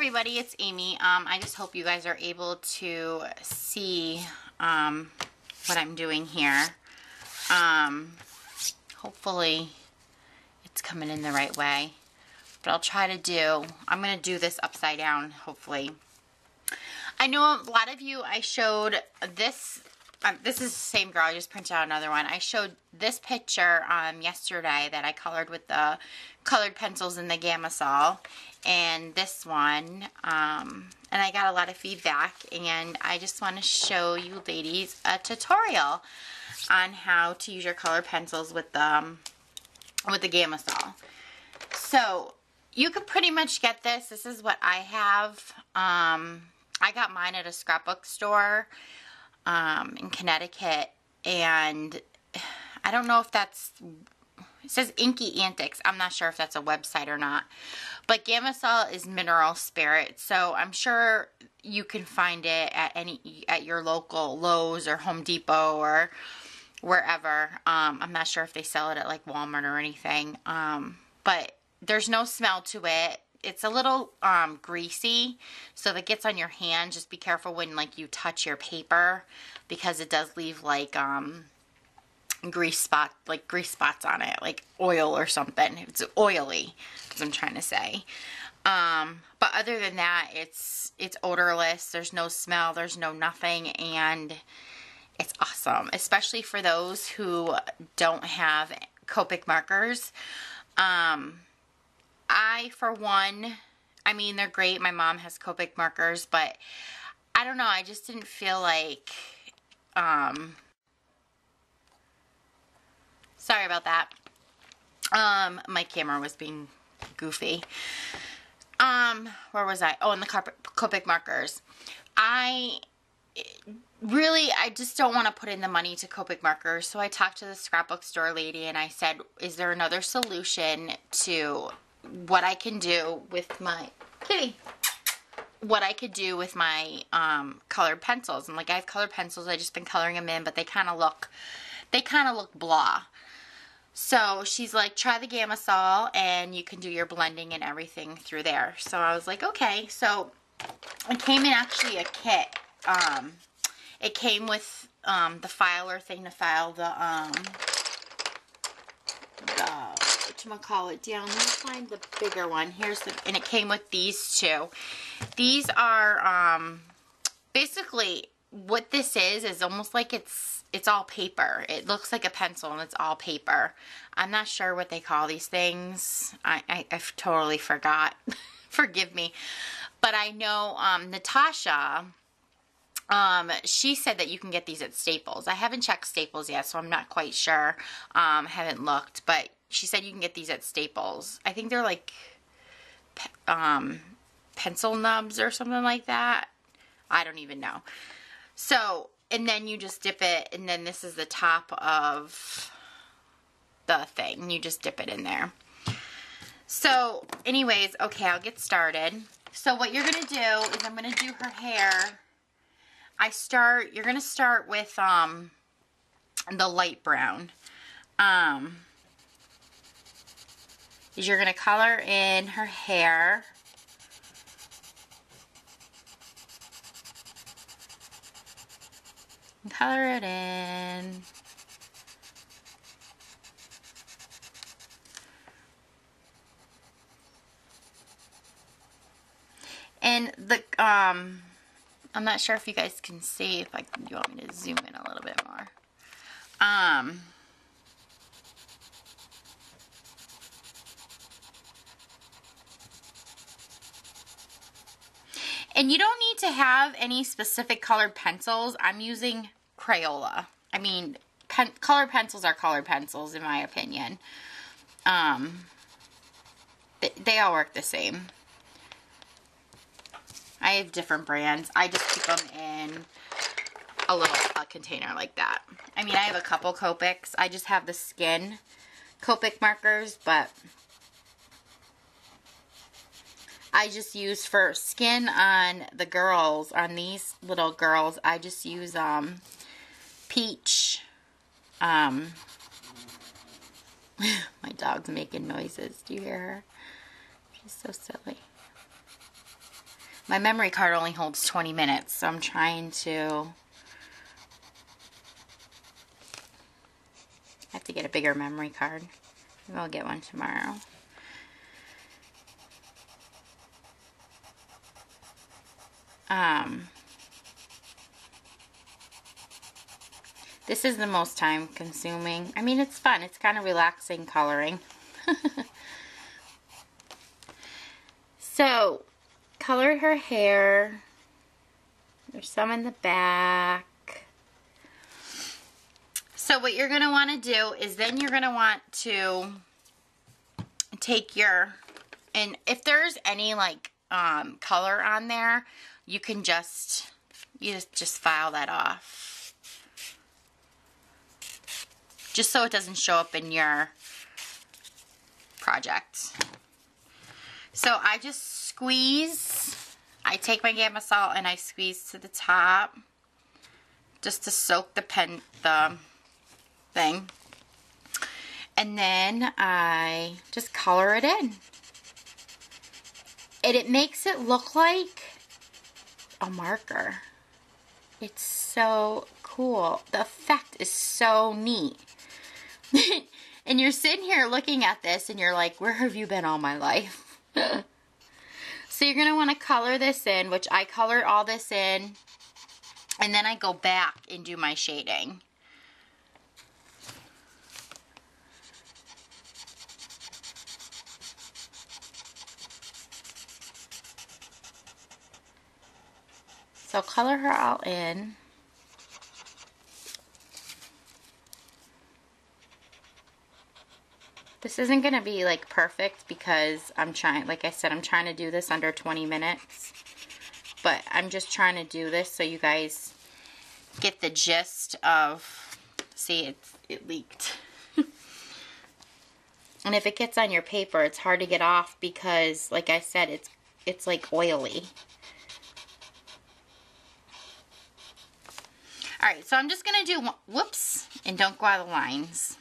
everybody, it's Amy. I just hope you guys are able to see what I'm doing here. Hopefully it's coming in the right way, but I'll try to I'm going to do this upside down, hopefully. I know a lot of you, I showed this, this is the same girl, I just printed out another one. I showed this picture yesterday that I colored with the colored pencils in the Gamsol, and this one, and I got a lot of feedback, and I just want to show you ladies a tutorial on how to use your colored pencils with the Gamsol. So you could pretty much get this. This is what I have. I got mine at a scrapbook store in Connecticut, and I don't know if that's, it says Inky Antics. I'm not sure if that's a website or not. But Gamsol is mineral spirit, so I'm sure you can find it at your local Lowe's or Home Depot or wherever. I'm not sure if they sell it at like Walmart or anything. But there's no smell to it. It's a little greasy, so if it gets on your hand, just be careful when like you touch your paper, because it does leave like grease spots on it, like oil or something. It's oily, as I'm trying to say. But other than that, it's odorless. There's no smell. There's no nothing, and it's awesome, especially for those who don't have Copic markers. I, for one, I mean, they're great. My mom has Copic markers, but I don't know. I just didn't feel like, sorry about that. My camera was being goofy. Where was I? Oh, in the Copic markers. I just don't want to put in the money to Copic markers. So I talked to the scrapbook store lady and I said, is there another solution to what I can do with my kitty? What I could do with my colored pencils. And like, I have colored pencils. I just been coloring them in, but they kind of look blah. So she's like, try the Gamsol and you can do your blending and everything through there. So I was like, okay. So it came in actually a kit. It came with the filer thing to file the whatchamacallit down. Let me find the bigger one. And it came with these two. These are basically what this is almost like it's all paper. It looks like a pencil and it's all paper. I'm not sure what they call these things. I've totally forgot. Forgive me. But I know Natasha, she said that you can get these at Staples. I haven't checked Staples yet, so I'm not quite sure. Haven't looked, but she said you can get these at Staples. I think they're like pencil nubs or something like that. I don't even know. So, and then you just dip it, and then this is the top of the thing. You just dip it in there. So, anyways, okay, I'll get started. So what you're going to do is I'm going to do her hair. You're going to start with the light brown. You're going to color in her hair. Color it in. And the, I'm not sure if you guys can see, if you want me to zoom in a little bit more. And you don't need to have any specific colored pencils. I'm using Crayola. I mean, colored pencils are colored pencils, in my opinion. They all work the same. I have different brands. I just keep them in a little container like that. I mean, I have a couple Copics. I just have the skin Copic markers, but I just use for skin on the girls, on these little girls, I just use peach. My dog's making noises. Do you hear her? She's so silly. My memory card only holds 20 minutes, so I'm trying to... I have to get a bigger memory card. Maybe I'll get one tomorrow. This is the most time consuming. I mean, it's fun. It's kind of relaxing coloring. So, color her hair. There's some in the back. So what you're going to want to do is then you're going to want to take your, and if there's any like color on there, you can just file that off. Just so it doesn't show up in your project. So I just squeeze, I take my Gamsol and I squeeze to the top just to soak the thing. And then I just color it in. And it makes it look like a marker. It's so cool. The effect is so neat. And you're sitting here looking at this and you're like, where have you been all my life? So you're going to want to color this in, which I colored all this in, and then I go back and do my shading. So color her all in. This isn't going to be like perfect because I'm trying, like I said, I'm trying to do this under 20 minutes. But I'm just trying to do this so you guys get the gist of, see, it leaked. And if it gets on your paper, it's hard to get off because, like I said, it's like oily. Alright, so I'm just going to do, whoops, and don't go out of the lines.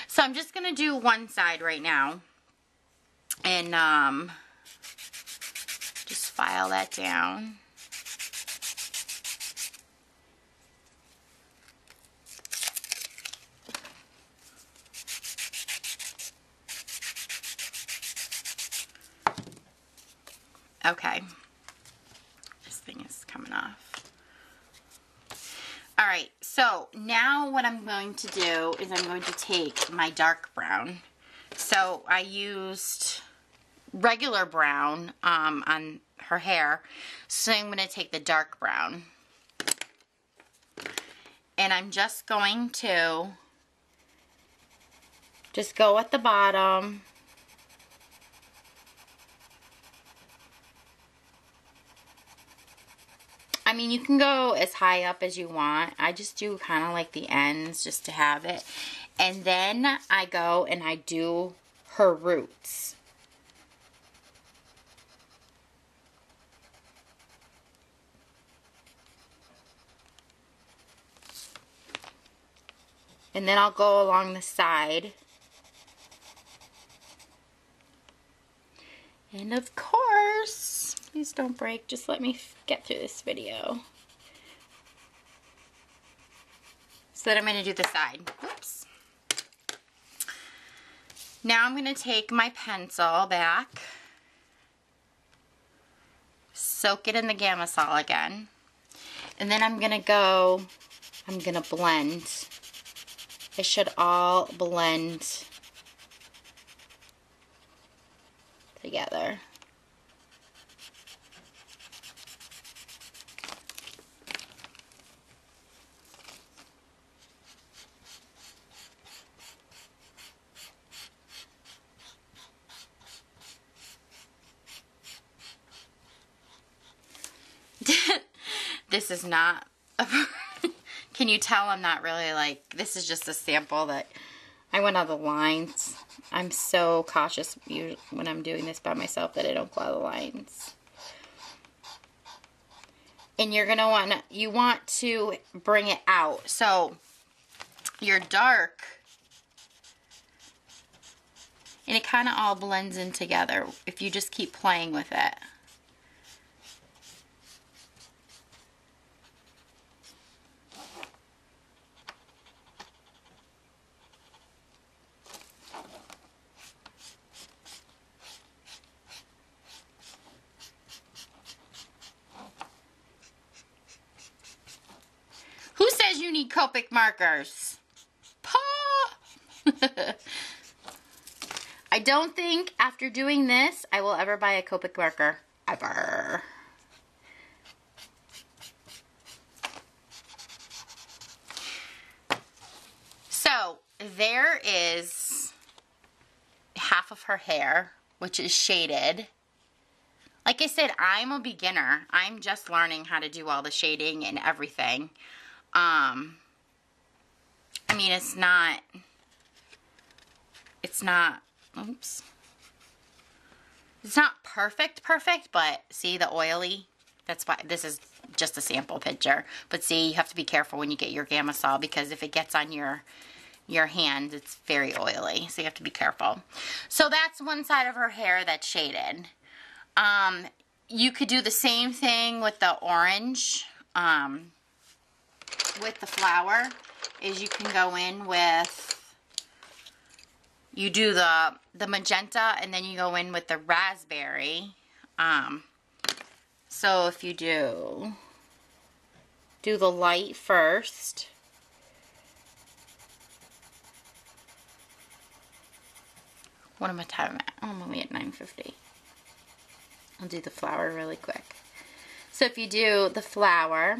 So I'm just going to do one side right now. And just file that down. Okay. This thing is coming off. Alright, so now what I'm going to do is I'm going to take my dark brown. So I used regular brown on her hair, so I'm going to take the dark brown. And I'm just going to just go at the bottom. I mean, you can go as high up as you want. I just do kind of like the ends just to have it. And then I go and I do her roots. And then I'll go along the side. And of course, please don't break, just let me get through this video. So then I'm going to do the side. Oops. Now I'm going to take my pencil back, soak it in the Gamsol again, and then I'm going to blend. It should all blend together. This is not a can you tell I'm not really like, this is just a sample that I went out of the lines. I'm so cautious when I'm doing this by myself that I don't go out of the lines. And you're going to you want to bring it out. So your dark, and it kind of all blends in together if you just keep playing with it. do need Copic markers. I don't think after doing this, I will ever buy a Copic marker. Ever. So, there is half of her hair, which is shaded. Like I said, I'm a beginner. I'm just learning how to do all the shading and everything. I mean, it's not, oops. It's not perfect, but see the oily? That's why this is just a sample picture. But see, you have to be careful when you get your Gamsol because if it gets on your hand, it's very oily. So you have to be careful. So that's one side of her hair that's shaded. You could do the same thing with the orange, with the flower, is you can go in with, you do the magenta and then you go in with the raspberry. So if you do the light first. What am I time at? Oh, I'm only at 9:50. I'll do the flower really quick. So if you do the flower,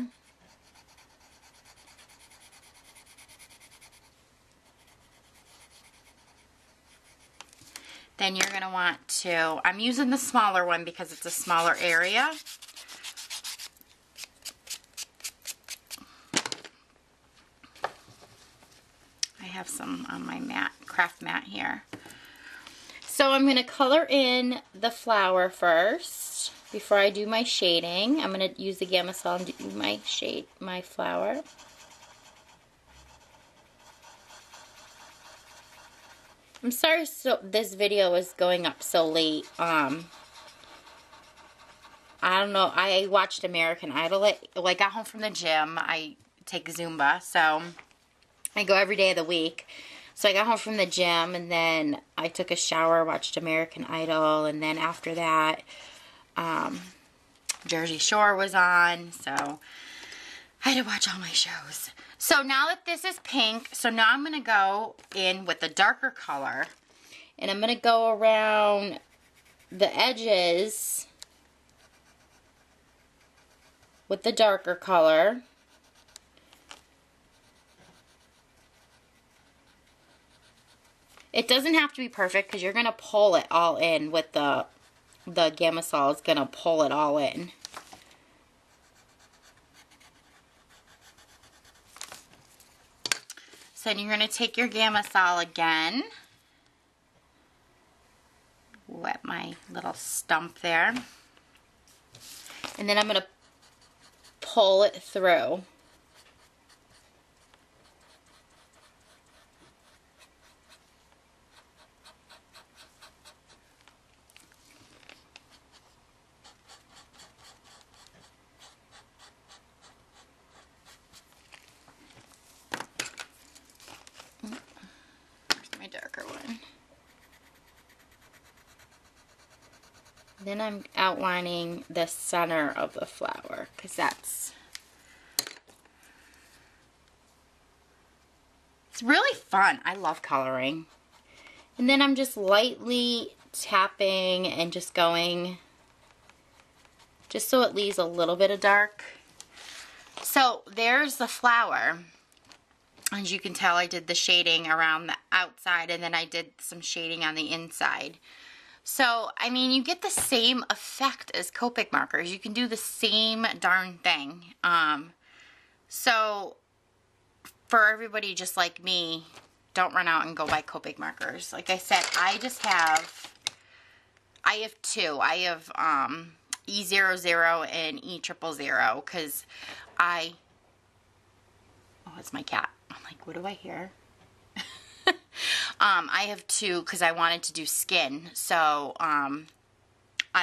then you're going to want to, I'm using the smaller one because it's a smaller area. I have some on my mat, craft mat here. So I'm going to color in the flower first before I do my shading. I'm going to use the Gamsol and do my flower. I'm sorry this video is going up so late. I don't know. I watched American Idol. I got home from the gym. I take Zumba, so I go every day of the week. So I got home from the gym, and then I took a shower, watched American Idol, and then after that, Jersey Shore was on, so I had to watch all my shows. So now that this is pink, so now I'm going to go in with the darker color, and I'm going to go around the edges with the darker color. It doesn't have to be perfect because you're going to pull it all in with the Gamsol. It's going to pull it all in. So then you're going to take your Gamsol again. Wet my little stump there. And then I'm going to pull it through. Then I'm outlining the center of the flower because it's really fun. I love coloring. And then I'm just lightly tapping and just going just so it leaves a little bit of dark. So there's the flower. As you can tell, I did the shading around the outside and then I did some shading on the inside. So, I mean, you get the same effect as Copic markers. You can do the same darn thing. So, for everybody just like me, don't run out and go buy Copic markers. Like I said, I have two. I have E00 and E000 because oh, it's my cat. I'm like, what do I hear? I have two because I wanted to do skin, so I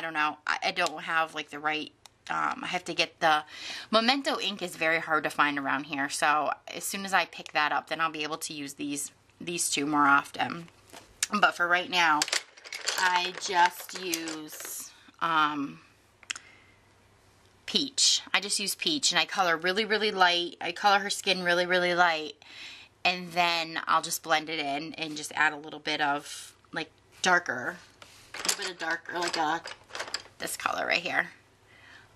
don't know. I don't have like the right, I have to get the, Memento ink is very hard to find around here, so as soon as I pick that up, then I'll be able to use these two more often. But for right now, I just use peach. I just use peach, and I color really, really light. I color her skin really, really light, and then I'll just blend it in and just add a little bit of, like, darker. A little bit of darker, like this color right here.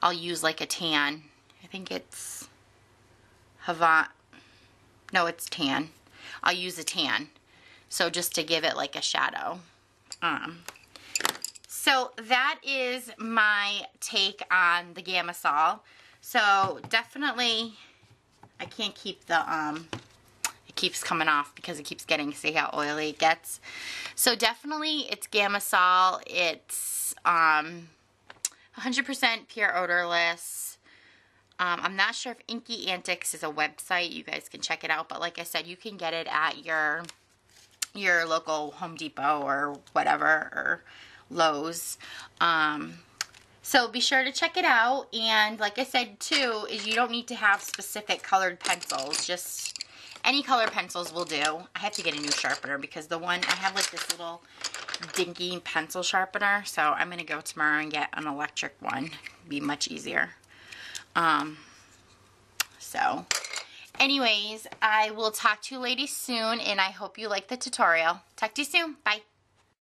I'll use, like, a tan. I think it's Havant. No, it's tan. I'll use a tan. So just to give it, like, a shadow. So that is my take on the Gamsol. So definitely, I can't keep the, it keeps coming off because it keeps getting, see how oily it gets. So definitely it's Gamsol. It's 100% pure odorless. I'm not sure if Inky Antics is a website. You guys can check it out. But like I said, you can get it at your local Home Depot or whatever, or Lowe's. So be sure to check it out. And like I said too, is you don't need to have specific colored pencils. Just any color pencils will do. I have to get a new sharpener because the one I have, like, this little dinky pencil sharpener. So I'm gonna go tomorrow and get an electric one. Be much easier. So anyways, I will talk to you ladies soon, and I hope you like the tutorial. Talk to you soon. Bye.